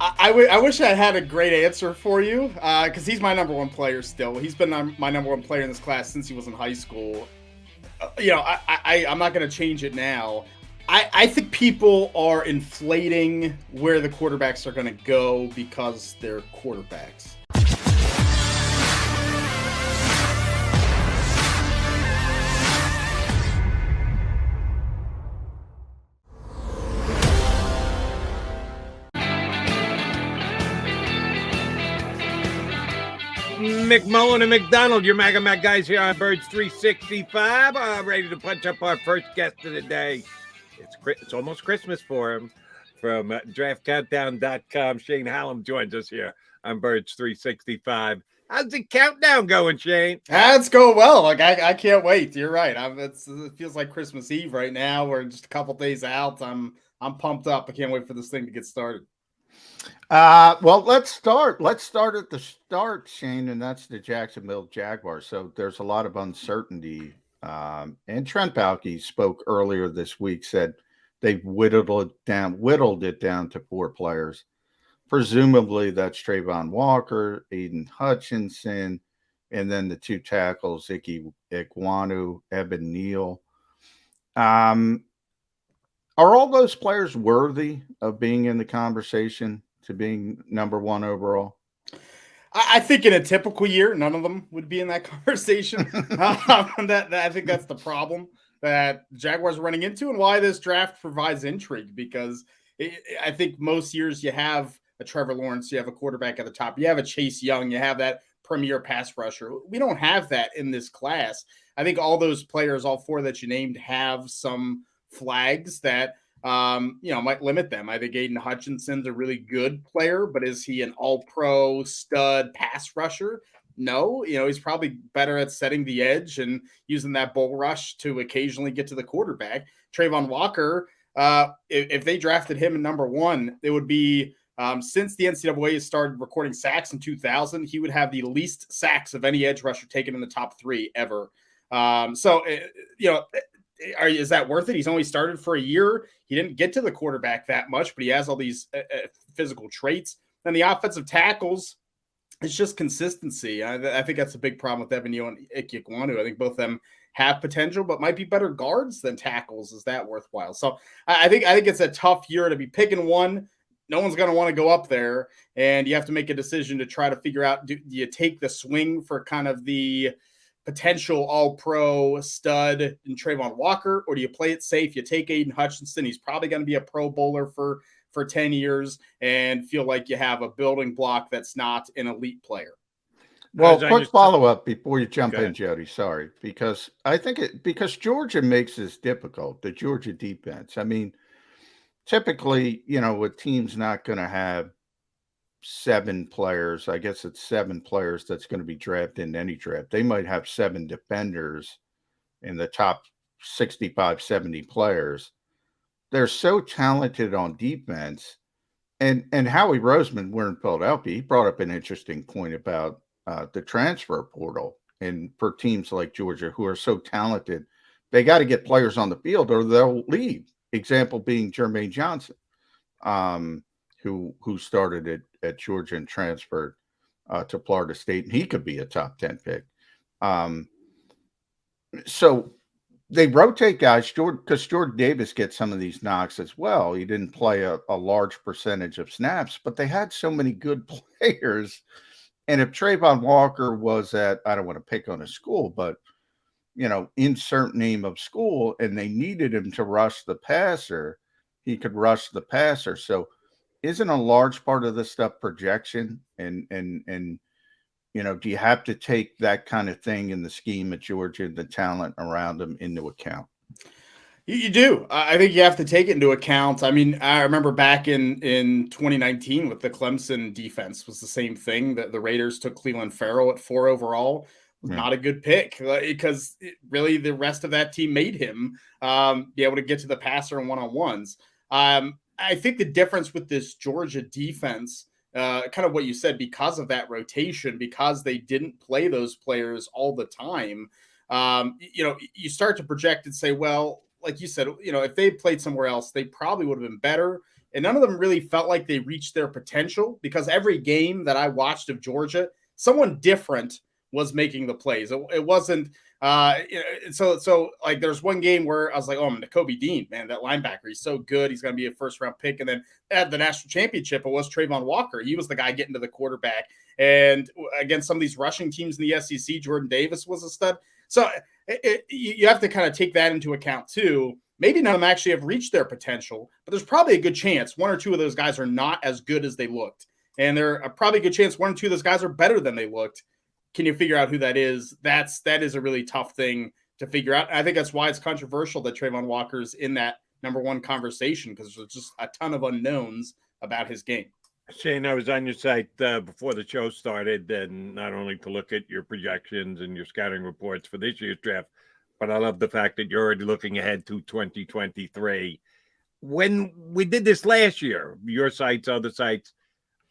I wish I had a great answer for you because he's my number one player still. He's been my number one player in this class since he was in high school. I'm not going to change it now. I think people are inflating where the quarterbacks are going to go because they're quarterbacks. McMullen and McDonald, your MAGA Mac guys here on Birds 365. Ready to punch up our first guest of the day. It's almost Christmas for him. From draftcountdown.com, Shane Hallam joins us here on Birds 365. How's the countdown going, Shane? It's going well. Like I can't wait. You're right. It feels like Christmas Eve right now. We're just a couple days out. I'm pumped up. I can't wait for this thing to get started. Well, let's start. Let's start at the start, Shane, and that's the Jacksonville Jaguars. So there's a lot of uncertainty. And Trent Baalke spoke earlier this week, said they've whittled it down to 4 players. Presumably that's Trayvon Walker, Aiden Hutchinson, and then the 2 tackles, Ike Ekwonu, Evan Neal. Are all those players worthy of being in the conversation to being number 1 overall? I think in a typical year, none of them would be in that conversation. I think that's the problem that Jaguars are running into and why this draft provides intrigue, because I think most years you have a Trevor Lawrence, you have a quarterback at the top, you have a Chase Young, you have that premier pass rusher. We don't have that in this class. I think all those players, all 4 that you named, have some flags that might limit them. I think Aiden Hutchinson's a really good player, but is he an all-pro stud pass rusher? No. He's probably better at setting the edge and using that bull rush to occasionally get to the quarterback. Trayvon Walker, if they drafted him in number 1, it would be since the NCAA started recording sacks in 2000, he would have the least sacks of any edge rusher taken in the top 3 ever. Is that worth it? He's only started for a year. He didn't get to the quarterback that much, but he has all these physical traits. And the offensive tackles, it's just consistency. I think that's a big problem with Evan Neal and Ike Ekwonu. I think both of them have potential, but might be better guards than tackles. Is that worthwhile? So I think it's a tough year to be picking one. No one's going to want to go up there, and you have to make a decision to try to figure out, do you take the swing for kind of the potential all-pro stud in Trayvon Walker, or do you play it safe? You take Aiden Hutchinson. He's probably going to be a Pro Bowler for 10 years and feel like you have a building block that's not an elite player. Well, quick follow-up before you jump in, Jody. Sorry, because I think because Georgia makes this difficult, the Georgia defense. I mean, typically, a team's not going to have 7 players. I guess it's 7 players that's going to be drafted in any draft. They might have 7 defenders in the top 65, 70 players. They're so talented on defense. And Howie Roseman, we're in Philadelphia, he brought up an interesting point about the transfer portal. And for teams like Georgia who are so talented, they got to get players on the field or they'll leave. Example being Jermaine Johnson, who started at Georgia and transferred to Florida State, and he could be a top 10 pick. So they rotate guys, because Jordan Davis gets some of these knocks as well. He didn't play a large percentage of snaps, but they had so many good players. And if Trayvon Walker was at, I don't want to pick on a school, but insert name of school, and they needed him to rush the passer, he could rush the passer. So isn't a large part of this stuff projection? And do you have to take that kind of thing in the scheme at Georgia, the talent around them, into account? You do. I think you have to take it into account. I mean, I remember back in 2019 with the Clemson defense was the same thing, that the Raiders took Cleveland Farrell at 4 overall. Not a good pick, because really the rest of that team made him be able to get to the passer in one-on-ones. I think the difference with this Georgia defense, kind of what you said, because of that rotation, because they didn't play those players all the time, you start to project and say, well, like you said, if they played somewhere else, they probably would have been better. and none of them really felt like they reached their potential, because every game that I watched of Georgia, someone different was making the plays. It wasn't so like there's one game where I was like, oh, Nakobe Dean, man, that linebacker, he's so good. He's going to be a first round pick. And then at the national championship, it was Trayvon Walker. He was the guy getting to the quarterback. And against some of these rushing teams in the SEC, Jordan Davis was a stud. So you have to kind of take that into account too. Maybe none of them actually have reached their potential, but there's probably a good chance one or two of those guys are not as good as they looked. And there's probably a good chance one or two of those guys are better than they looked. Can you figure out who that is? That is a really tough thing to figure out. I think that's why it's controversial that Trayvon Walker's in that number one conversation, because there's just a ton of unknowns about his game. Shane, I was on your site before the show started, and not only to look at your projections and your scouting reports for this year's draft, but I love the fact that you're already looking ahead to 2023. When we did this last year, your sites, other sites,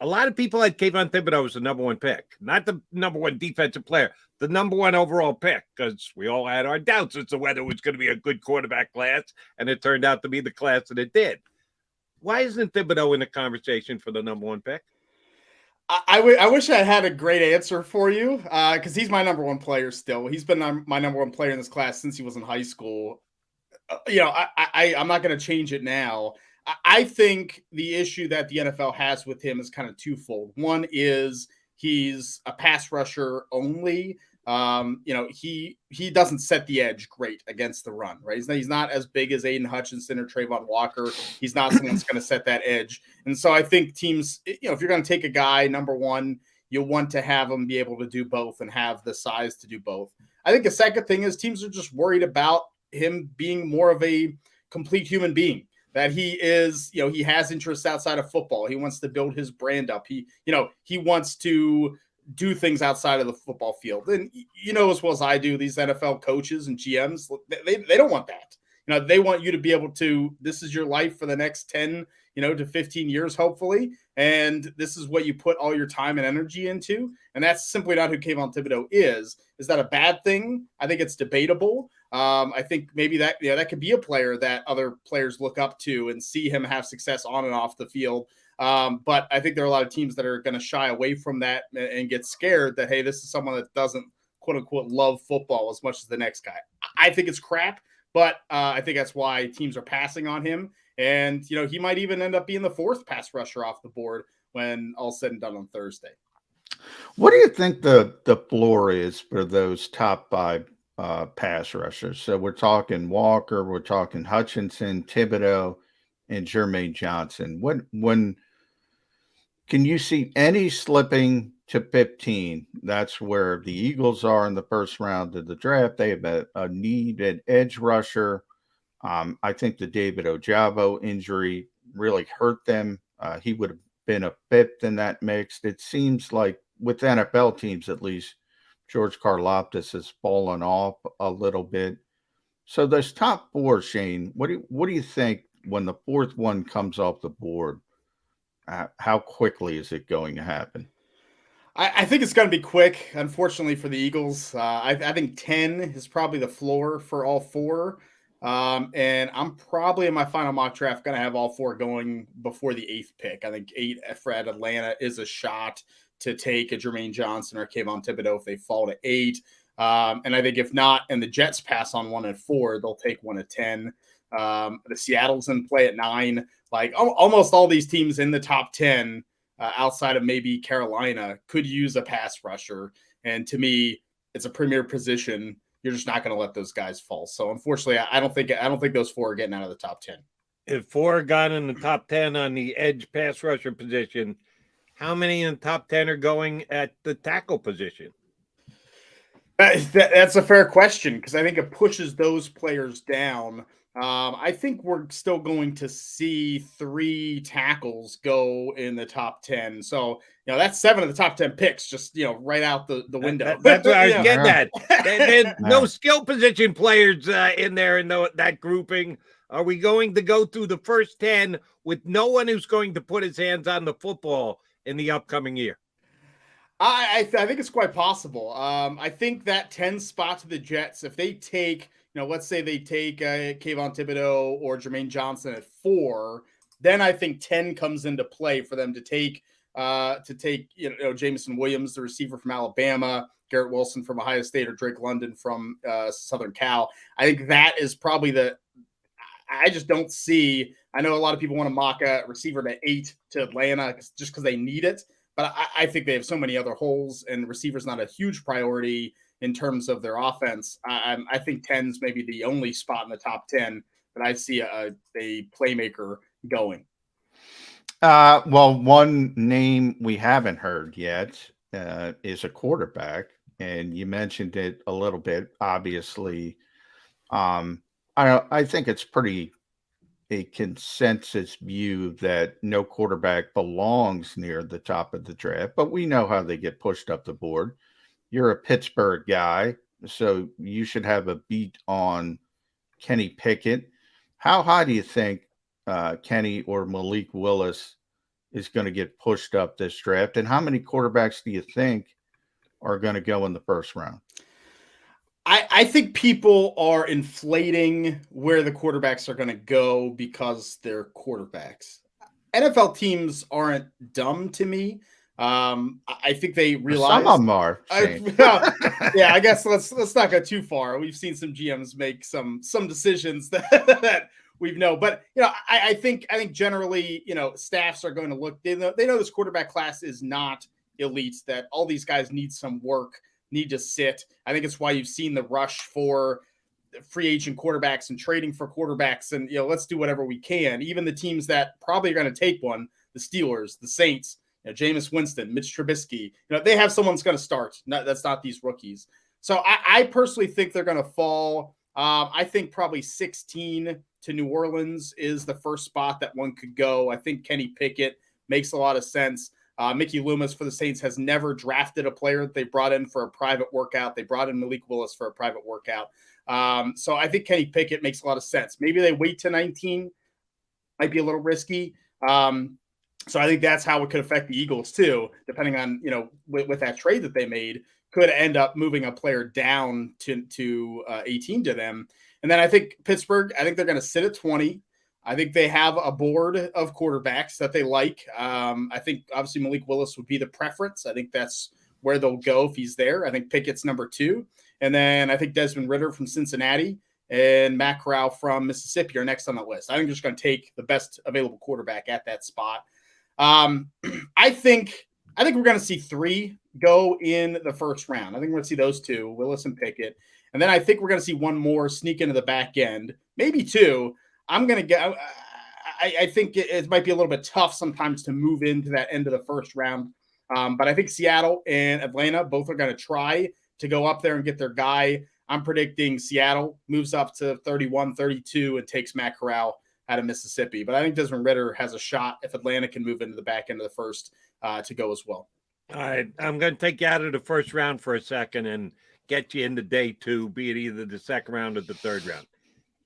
a lot of people had Kayvon Thibodeaux as the number one pick, not the number one defensive player, the number one overall pick, because we all had our doubts as to whether it was going to be a good quarterback class, and it turned out to be the class that it did. Why isn't Thibodeaux in the conversation for the number one pick? I wish I had a great answer for you, because he's my number one player still. He's been my number one player in this class since he was in high school. I'm not going to change it now. I think the issue that the NFL has with him is kind of twofold. One is he's a pass rusher only. He doesn't set the edge great against the run, right? He's not as big as Aiden Hutchinson or Trayvon Walker. He's not someone that's going to set that edge. And so I think teams, if you're going to take a guy, number one, you'll want to have him be able to do both and have the size to do both. I think the second thing is teams are just worried about him being more of a complete human being. That he is, he has interests outside of football. He wants to build his brand up. He wants to do things outside of the football field. And as well as I do, these NFL coaches and GMs, they don't want that. They want you to be able to, this is your life for the next 10, to 15 years, hopefully. And this is what you put all your time and energy into. And that's simply not who Kayvon Thibodeaux is. Is that a bad thing? I think it's debatable. I think maybe that could be a player that other players look up to and see him have success on and off the field. But I think there are a lot of teams that are going to shy away from that and get scared that, hey, this is someone that doesn't, quote unquote, love football as much as the next guy. I think it's crap, but I think that's why teams are passing on him. And, he might even end up being the fourth pass rusher off the board when all's said and done on Thursday. What do you think the floor is for those top five pass rushers? So we're talking Walker, we're talking Hutchinson, Thibodeaux, and Jermaine Johnson. When can you see any slipping to 15? That's where the Eagles are in the first round of the draft. They have a needed edge rusher. I think the David Ojabo injury really hurt them. He would have been a fifth in that mix. It seems like with NFL teams, at least, George Karlaftis has fallen off a little bit. So those top four, Shane, what do you think when the fourth one comes off the board? How quickly is it going to happen? I think it's going to be quick, unfortunately, for the Eagles. I think 10 is probably the floor for all four. And I'm probably in my final mock draft going to have all four going before the 8th pick. I think 8 for Atlanta is a shot to take a Jermaine Johnson or Kayvon Thibodeaux if they fall to 8. And I think if not, and the Jets pass on 1 at 4, they'll take 1 at 10. The Seattle's in play at 9. Like almost all these teams in the top 10, outside of maybe Carolina, could use a pass rusher. And to me, it's a premier position. You're just not going to let those guys fall. So unfortunately, I don't think those four are getting out of the top 10. If 4 got in the top 10 on the edge pass rusher position, how many in the top 10 are going at the tackle position? That's a fair question, because I think it pushes those players down. I think we're still going to see 3 tackles go in the top 10. So, that's 7 of the top 10 picks, just, right out the window. That's what I was getting at. There's no skill position players in there in that grouping. Are we going to go through the first 10 with no one who's going to put his hands on the football in the upcoming year? I think it's quite possible. I think that 10 spot to the Jets, if they take, let's say they take Kayvon Thibodeaux or Jermaine Johnson at 4, then I think 10 comes into play for them to take Jamison Williams, the receiver from Alabama, Garrett Wilson from Ohio State, or Drake London from Southern Cal. I think that is probably I just don't see. I know a lot of people want to mock a receiver to 8 to Atlanta just because they need it, but I think they have so many other holes, and receiver's not a huge priority in terms of their offense. I think 10's maybe the only spot in the top 10 that I see a playmaker going. Well, one name we haven't heard yet is a quarterback, and you mentioned it a little bit. Obviously, I think it's pretty a consensus view that no quarterback belongs near the top of the draft, but we know how they get pushed up the board. You're a Pittsburgh guy, so you should have a beat on Kenny Pickett. How high do you think Kenny or Malik Willis is going to get pushed up this draft? And how many quarterbacks do you think are going to go in the first round? I think people are inflating where the quarterbacks are going to go because they're quarterbacks. NFL teams aren't dumb to me. I think they realize some of them are. Yeah, I guess let's not go too far. We've seen some GMs make some decisions that we know, but I think generally staffs are going to look. They know this quarterback class is not elite. That all these guys need some work, need to sit. I think it's why you've seen the rush for free agent quarterbacks and trading for quarterbacks, and let's do whatever we can. Even the teams that probably are going to take one, the Steelers, the Saints. Jameis Winston, Mitch Trubisky, they have someone's going to start. That's not these rookies. So I personally think they're going to fall. I think probably 16 to New Orleans is the first spot that one could go. I think Kenny Pickett makes a lot of sense. Mickey Loomis for the Saints has never drafted a player that they brought in for a private workout. They brought in Malik Willis for a private workout. So I think Kenny Pickett makes a lot of sense. Maybe they wait to 19. Might be a little risky. So I think that's how it could affect the Eagles too, depending on, with that trade that they made, could end up moving a player down to 18 to them. And then I think Pittsburgh, I think they're going to sit at 20. I think they have a board of quarterbacks that they like. I think obviously Malik Willis would be the preference. I think that's where they'll go if he's there. I think Pickett's number 2. And then I think Desmond Ridder from Cincinnati and Matt Corral from Mississippi are next on the list. I think they're just going to take the best available quarterback at that spot. I think we're going to see 3 go in the first round. I think we're going to see those 2, Willis and Pickett. And then I think we're going to see one more sneak into the back end, maybe 2. I'm going to get, I think it might be a little bit tough sometimes to move into that end of the first round. But I think Seattle and Atlanta both are going to try to go up there and get their guy. I'm predicting Seattle moves up to 31, 32 and takes Matt Corral out of Mississippi. But I think Desmond Ridder has a shot if Atlanta can move into the back end of the first to go as well. All right. I'm going to take you out of the first round for a second and get you into day 2, be it either the second round or the third round.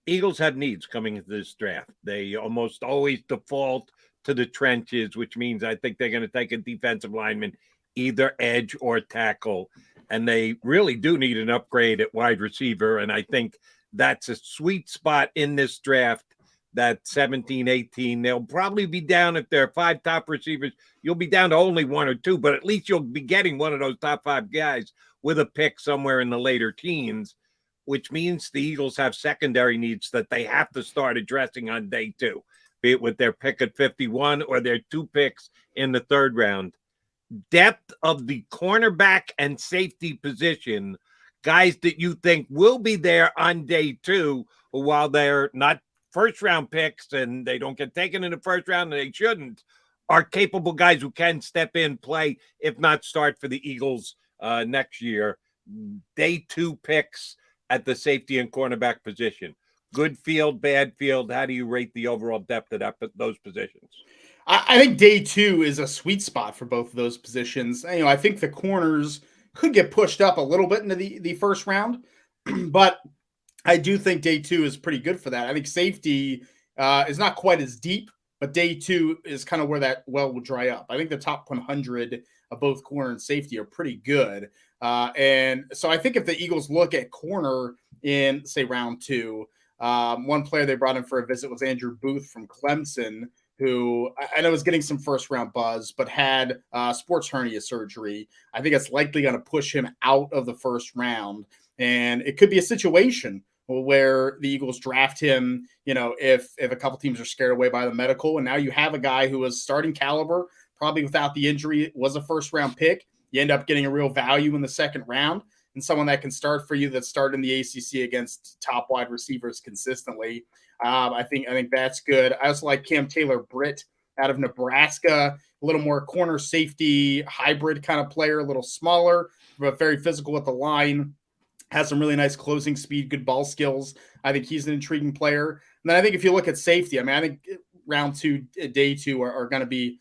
Eagles have needs coming into this draft. They almost always default to the trenches, which means I think they're going to take a defensive lineman, either edge or tackle. And they really do need an upgrade at wide receiver. And I think that's a sweet spot in this draft. That 17, 18, they'll probably be down if there are 5 top receivers. You'll be down to only 1 or 2, but at least you'll be getting one of those top 5 guys with a pick somewhere in the later teens, which means the Eagles have secondary needs that they have to start addressing on day 2, be it with their pick at 51 or their 2 picks in the third round. Depth of the cornerback and safety position, guys that you think will be there on day 2, while they're not first round picks and they don't get taken in the first round and they shouldn't, are capable guys who can step in, play, if not start for the Eagles next year. Day 2 picks at the safety and cornerback position. Good field, bad field. How do you rate the overall depth of those positions? I think day 2 is a sweet spot for both of those positions. I think the corners could get pushed up a little bit into the first round, but I do think day 2 is pretty good for that. I think safety is not quite as deep, but day 2 is kind of where that well will dry up. I think the top 100 of both corner and safety are pretty good. And so I think if the Eagles look at corner in, say, round 2, one player they brought in for a visit was Andrew Booth from Clemson, who I know is getting some first-round buzz, but had sports hernia surgery. I think it's likely going to push him out of the first round. And it could be a situation where the Eagles draft him, if a couple teams are scared away by the medical. And now you have a guy who was starting caliber, probably without the injury, was a first-round pick. You end up getting a real value in the second round and someone that can start for you that started in the ACC against top wide receivers consistently. I think that's good. I also like Cam Taylor-Britt out of Nebraska, a little more corner safety hybrid kind of player, a little smaller, but very physical at the line, has some really nice closing speed, good ball skills. I think he's an intriguing player. And then I think if you look at safety, I think round 2, day 2 are going to be,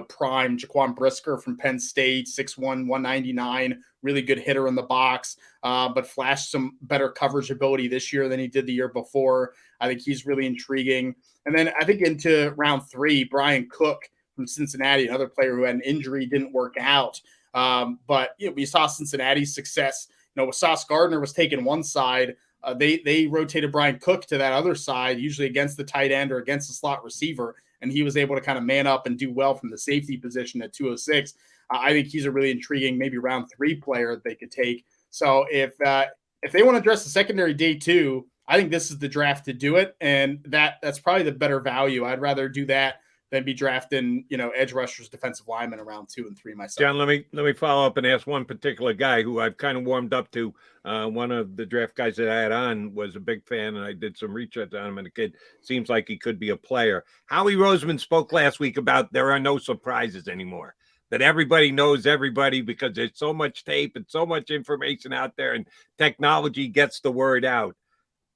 prime Jaquan Brisker from Penn State, 6'1", 199, really good hitter in the box, but flashed some better coverage ability this year than he did the year before. I think he's really intriguing. And then I think into round 3, Brian Cook from Cincinnati, another player who had an injury, didn't work out. But we saw Cincinnati's success. Sauce Gardner was taking one side. They rotated Brian Cook to that other side, usually against the tight end or against the slot receiver, and he was able to kind of man up and do well from the safety position at 206. I think he's a really intriguing, maybe round 3 player that they could take. So if they want to address the secondary day 2, I think this is the draft to do it, and that's probably the better value. I'd rather do that than be drafting, edge rushers, defensive linemen around 2 and 3 myself. John, let me follow up and ask one particular guy who I've kind of warmed up to. One of the draft guys that I had on was a big fan, and I did some research on him, and the kid seems like he could be a player. Howie Roseman spoke last week about there are no surprises anymore, that everybody knows everybody because there's so much tape and so much information out there, and technology gets the word out.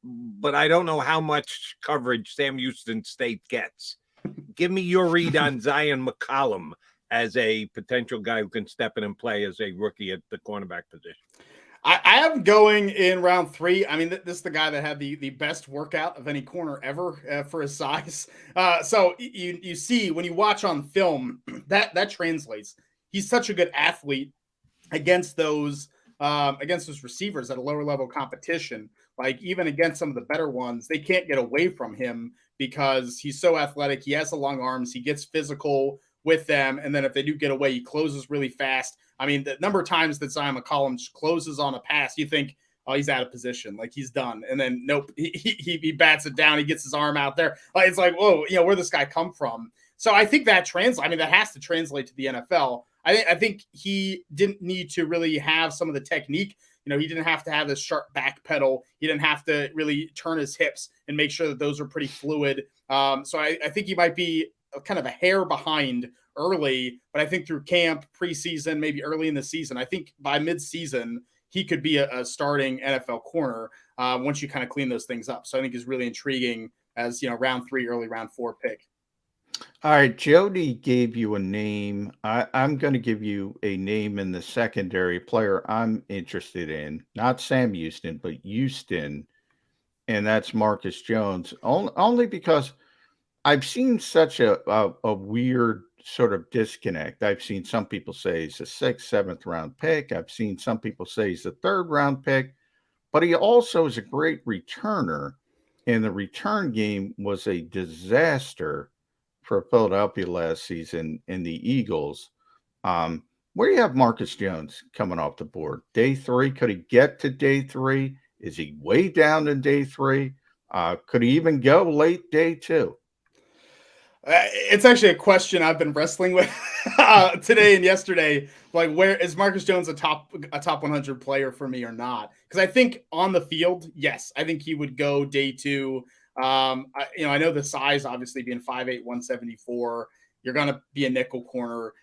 But I don't know how much coverage Sam Houston State gets. Give me your read on Zion McCollum as a potential guy who can step in and play as a rookie at the cornerback position. I have him going in round 3. This is the guy that had the best workout of any corner ever for his size. So you see when you watch on film that translates. He's such a good athlete against those receivers at a lower level competition. Like even against some of the better ones, they can't get away from him because he's so athletic. He has the long arms. He gets physical with them. And then if they do get away, he closes really fast. The number of times that Zion McCollum closes on a pass, you think, oh, he's out of position. Like he's done. And then nope, he bats it down. He gets his arm out there. It's like, whoa, where'd this guy come from? So I think that translates. That has to translate to the NFL. I think he didn't need to really have some of the technique. He didn't have to have this sharp back pedal. He didn't have to really turn his hips and make sure that those are pretty fluid. So I think he might be kind of a hair behind early, but I think through camp, preseason, maybe early in the season, I think by mid-season, he could be a starting NFL corner once you kind of clean those things up. So I think he's really intriguing as, round 3, early round 4 pick. All right, Jody gave you a name. I'm going to give you a name in the secondary player I'm interested in. Not Sam Houston, but Houston, and that's Marcus Jones. Only because I've seen such a weird sort of disconnect. I've seen some people say he's a 6th, 7th round pick. I've seen some people say he's a 3rd round pick, but he also is a great returner, and the return game was a disaster for Philadelphia last season in the Eagles. Where do you have Marcus Jones coming off the board? Day 3? Could he get to day 3? Is he way down in day 3? Could he even go late day 2? It's actually a question I've been wrestling with today and yesterday. Like, where is Marcus Jones a top 100 player for me or not? Because I think on the field, yes, I think he would go day 2. I know the size, obviously being 5'8", 174, you're going to be a nickel corner,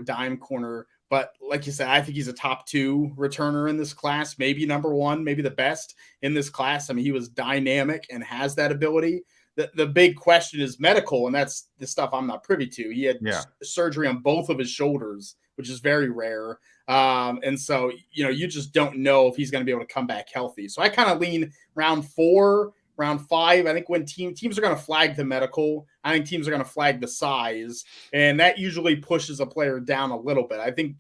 dime corner. But like you said, I think he's a top 2 returner in this class, maybe number 1, maybe the best in this class. He was dynamic and has that ability. The big question is medical, and that's the stuff I'm not privy to. He had surgery on both of his shoulders, which is very rare. And so, you just don't know if he's going to be able to come back healthy. So I kind of lean round 4, round 5. I think when teams are going to flag the medical, I think teams are going to flag the size, and that usually pushes a player down a little bit. I think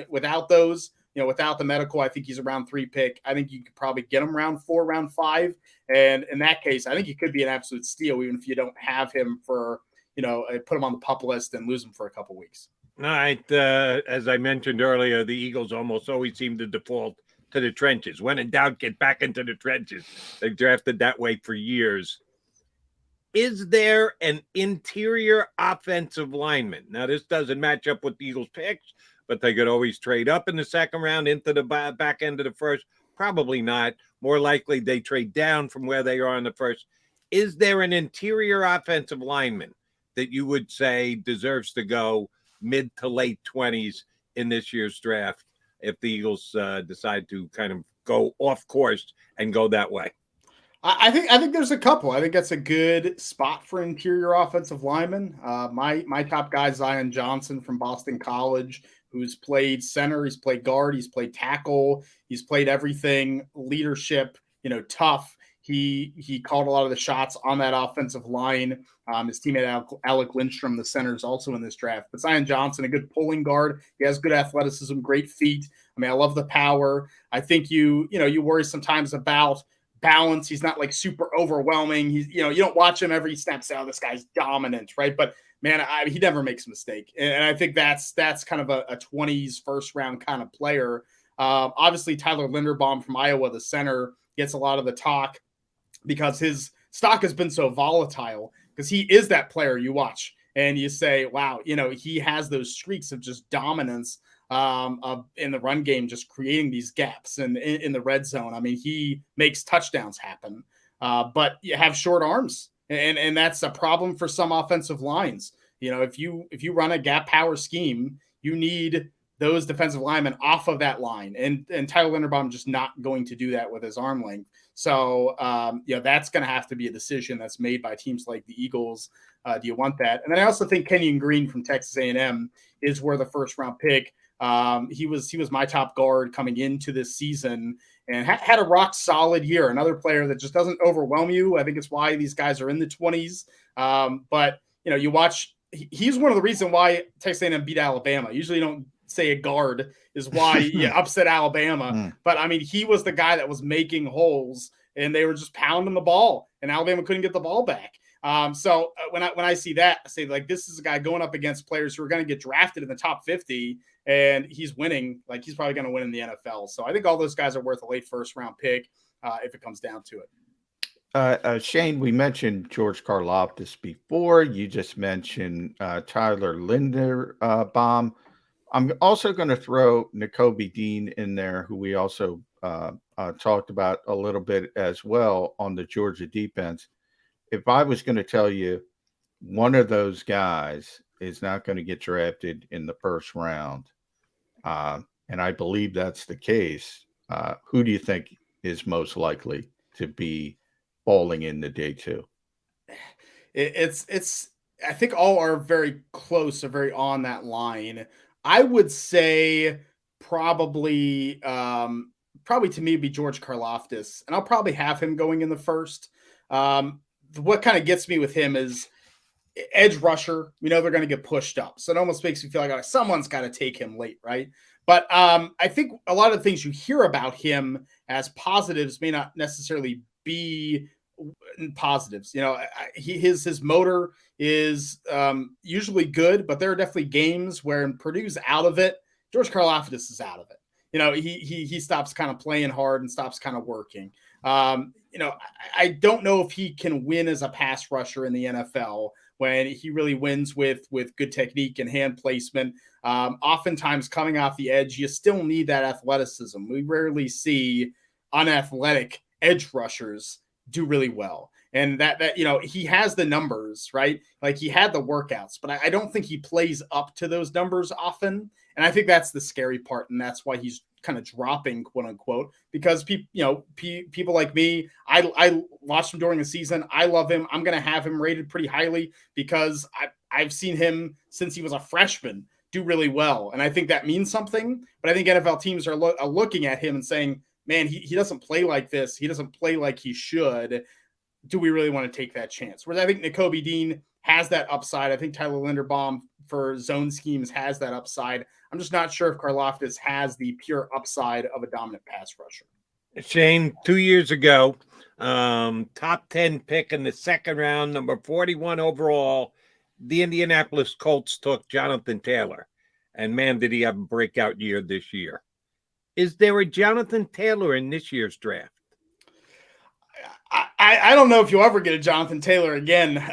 without those, without the medical, I think he's a round 3 pick. I think you could probably get him round 4, round 5. And in that case, I think he could be an absolute steal, even if you don't have him for, put him on the PUP list and lose him for a couple weeks. All right. As I mentioned earlier, the Eagles almost always seem to default to the trenches. When in doubt, get back into the trenches. They've drafted that way for years. Is there an interior offensive lineman? Now, this doesn't match up with the Eagles' picks, but they could always trade up in the second round into the back end of the first. Probably not. More likely, they trade down from where they are in the first. Is there an interior offensive lineman that you would say deserves to go mid to late 20s in this year's draft if the Eagles decide to kind of go off course and go that way? I think there's a couple. I think that's a good spot for interior offensive linemen. My top guy, Zion Johnson from Boston College, who's played center, he's played guard, he's played tackle, he's played everything, leadership, tough. He called a lot of the shots on that offensive line. His teammate Alec Lindstrom, the center, is also in this draft. But Zion Johnson, a good pulling guard. He has good athleticism, great feet. I love the power. I think you worry sometimes about balance. He's not like super overwhelming. He's, you don't watch him every snap, say, oh, this guy's dominant, right? But man, he never makes a mistake. And I think that's kind of a 20s first round kind of player. Obviously, Tyler Linderbaum from Iowa, the center, gets a lot of the talk because his stock has been so volatile, because he is that player you watch and you say, wow, he has those streaks of just dominance in the run game, just creating these gaps and in the red zone. He makes touchdowns happen, but you have short arms, and that's a problem for some offensive lines. If you run a gap power scheme, you need those defensive linemen off of that line, and Tyler Linderbaum just not going to do that with his arm length. So that's going to have to be a decision that's made by teams like the Eagles. Do you want that? And then I also think Kenyon Green from Texas A&M is worth a first round pick. He was my top guard coming into this season and had a rock solid year. Another player that just doesn't overwhelm you. I think it's why these guys are in the 20s. But you watch, he's one of the reasons why Texas A&M beat Alabama. Usually you don't say a guard is why you upset Alabama. But he was the guy that was making holes and they were just pounding the ball and Alabama couldn't get the ball back. So when I see that, I say, like, this is a guy going up against players who are going to get drafted in the top 50 and he's winning. Like, he's probably going to win in the NFL. So I think all those guys are worth a late first round pick if it comes down to it. Shane, we mentioned George Karlaftis before. You just mentioned Tyler Linderbaum. I'm also going to throw Nakobe Dean in there, who we also talked about a little bit as well on the Georgia defense. If I was going to tell you one of those guys is not going to get drafted in the first round, and I believe that's the case, who do you think is most likely to be falling in the day two? It's I think all are very close or very on that line. I would say probably to me be George Karlaftis, and I'll probably have him going in the first. What kind of gets me with him is edge rusher. We know they're going to get pushed up, so it almost makes me feel like someone's got to take him late, right? But I think a lot of the things you hear about him as positives may not necessarily be positives. His motor is usually good, but there are definitely games where Purdue's out of it. George Karlaftis is out of it. He stops kind of playing hard and stops kind of working. I don't know if he can win as a pass rusher in the NFL when he really wins with good technique and hand placement. Oftentimes coming off the edge, you still need that athleticism. We rarely see unathletic edge rushers do really well. And that he has the numbers, right? Like, he had the workouts, but I don't think he plays up to those numbers often. And I think that's the scary part. And that's why he's kind of dropping, quote unquote, because people like me, I watched him during the season. I love him. I'm going to have him rated pretty highly because I've seen him since he was a freshman do really well. And I think that means something, but I think NFL teams are looking at him and saying, man, he doesn't play like this. He doesn't play like he should. Do we really want to take that chance? Whereas I think Nakobe Dean has that upside. I think Tyler Linderbaum for zone schemes has that upside. I'm just not sure if Karlaftis has the pure upside of a dominant pass rusher. Shane, 2 years ago, top 10 pick in the second round, number 41 overall, the Indianapolis Colts took Jonathan Taylor, and man, did he have a breakout year this year. Is there a Jonathan Taylor in this year's draft? I don't know if you'll ever get a Jonathan Taylor again.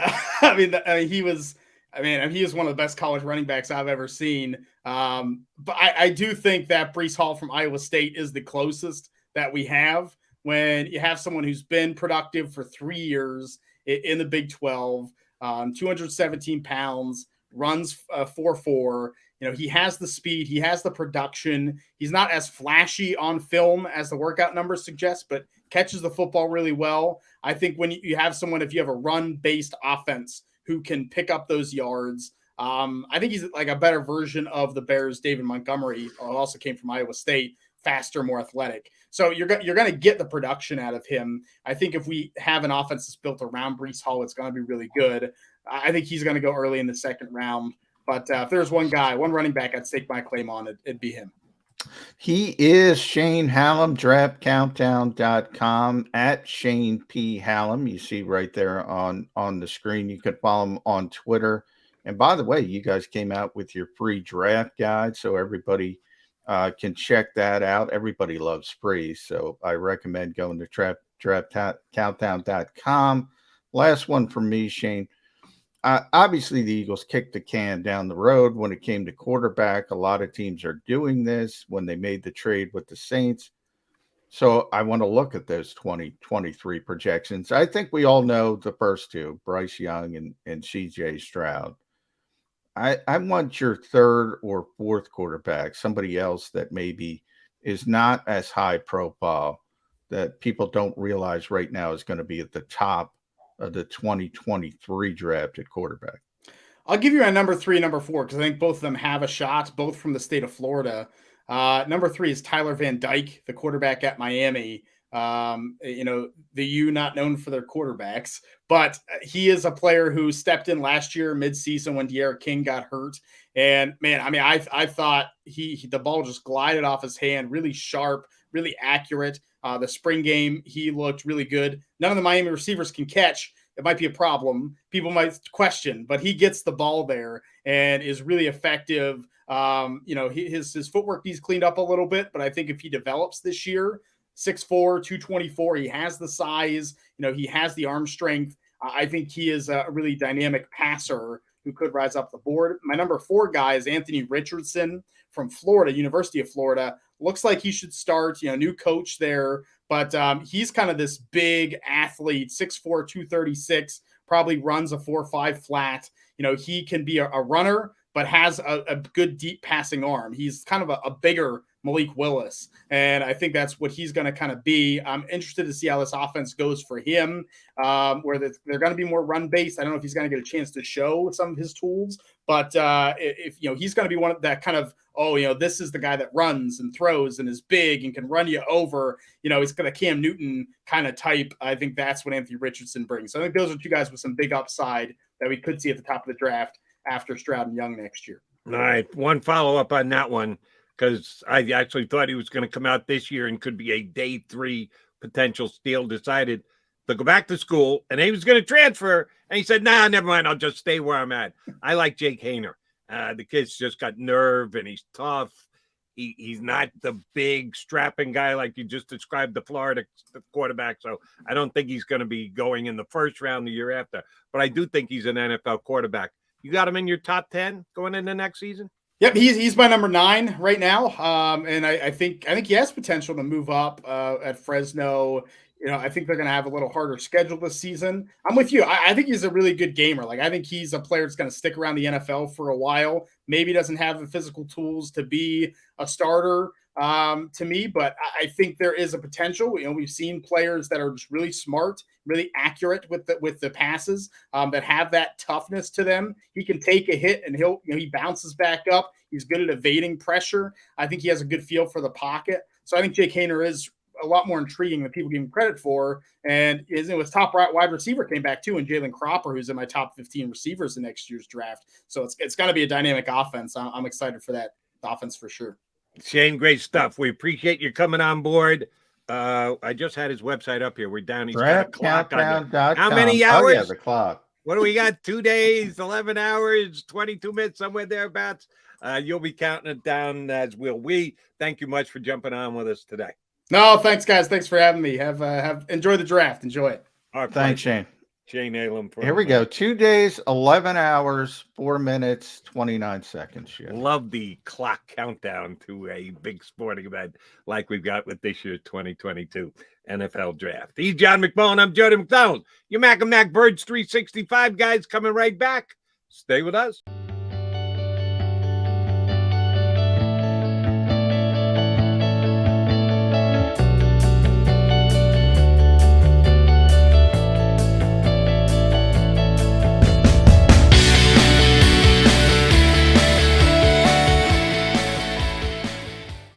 I mean, he is one of the best college running backs I've ever seen. But I do think that Breece Hall from Iowa State is the closest that we have when you have someone who's been productive for 3 years in the Big 12, 217 pounds, runs 4.4. He has the speed, he has the production. He's not as flashy on film as the workout numbers suggest, but catches the football really well. I think when you have someone, if you have a run-based offense who can pick up those yards, I think he's like a better version of the Bears' David Montgomery, who also came from Iowa State, faster, more athletic. So you're going to get the production out of him. I think if we have an offense that's built around Breece Hall, it's going to be really good. I think he's going to go early in the second round. But if there's one running back I'd stake my claim on, it'd be him. He is Shane Hallam, draftcountdown.com, at Shane P. Hallam. You see right there on the screen. You could follow him on Twitter. And by the way, you guys came out with your free draft guide, so everybody can check that out. Everybody loves free, so I recommend going to draftcountdown.com. Last one from me, Shane. Obviously, the Eagles kicked the can down the road when it came to quarterback. A lot of teams are doing this when they made the trade with the Saints. So I want to look at those 2023 projections. I think we all know the first two, Bryce Young and CJ Stroud. I want your third or fourth quarterback, somebody else that maybe is not as high profile, that people don't realize right now is going to be at the top of the 2023 draft at quarterback. I'll give you a number 3 and number 4 because I think both of them have a shot, both from the state of Florida. Number 3 is Tyler Van Dyke, the quarterback at Miami. The U not known for their quarterbacks, but he is a player who stepped in last year midseason when De'Ara King got hurt. And man, I mean, I thought the ball just glided off his hand, really sharp, really accurate. The spring game, he looked really good. None of the Miami receivers can catch. It might be a problem. People might question, but he gets the ball there and is really effective. His footwork needs cleaned up a little bit, but I think if he develops this year, 6'4", 224, he has the size, he has the arm strength. I think he is a really dynamic passer who could rise up the board. My number 4 guy is Anthony Richardson from Florida, University of Florida. Looks like he should start, new coach there, but he's kind of this big athlete, 6'4", 236, probably runs a 4.5 flat. He can be a runner, but has a good deep passing arm. He's kind of a bigger Malik Willis, and I think that's what he's going to kind of be. I'm interested to see how this offense goes for him, where they're going to be more run-based. I don't know if he's going to get a chance to show some of his tools, but if he's going to be one of that kind of, this is the guy that runs and throws and is big and can run you over. He's got a Cam Newton kind of type. I think that's what Anthony Richardson brings. So I think those are two guys with some big upside that we could see at the top of the draft after Stroud and Young next year. All right, one follow-up on that one, because I actually thought he was going to come out this year and could be a day 3 potential steal. Decided to go back to school, and he was going to transfer, and he said, nah, never mind, I'll just stay where I'm at. I like Jake Haener. The kid's just got nerve, and he's tough. He's not the big, strapping guy like you just described the Florida quarterback, so I don't think he's going to be going in the first round the year after. But I do think he's an NFL quarterback. You got him in your top 10 going into next season? Yep, he's my number 9 right now, and I think he has potential to move up at Fresno. I think they're going to have a little harder schedule this season. I'm with you. I think he's a really good gamer. Like, I think he's a player that's going to stick around the NFL for a while. Maybe doesn't have the physical tools to be a starter to me, but I think there is a potential. We've seen players that are just really smart, really accurate with the passes, that have that toughness to them. He can take a hit and he bounces back up. He's good at evading pressure. I think he has a good feel for the pocket. So I think Jake Haener is a lot more intriguing than people give him credit for. And his top wide receiver came back too, and Jalen Cropper, who's in my top 15 receivers in next year's draft. So it's going to be a dynamic offense. I'm excited for that offense for sure. Shane, great stuff. We appreciate you coming on board. I just had his website up here. We're down. He's got a clock on there. How many hours? Oh, yeah, the clock. What do we got? 2 days, 11 hours, 22 minutes, somewhere thereabouts. You'll be counting it down, as will we. Thank you much for jumping on with us today. No, thanks, guys. Thanks for having me. Have enjoy the draft. Enjoy it. Thanks, Shane. Shane Hallam. Here we go. 2 days, 11 hours, 4 minutes, 29 seconds. Shane. Love the clock countdown to a big sporting event like we've got with this year's 2022 NFL Draft. He's John McMullen. I'm Jody McDonald. Your Mac and Mac Birds 365 guys coming right back. Stay with us.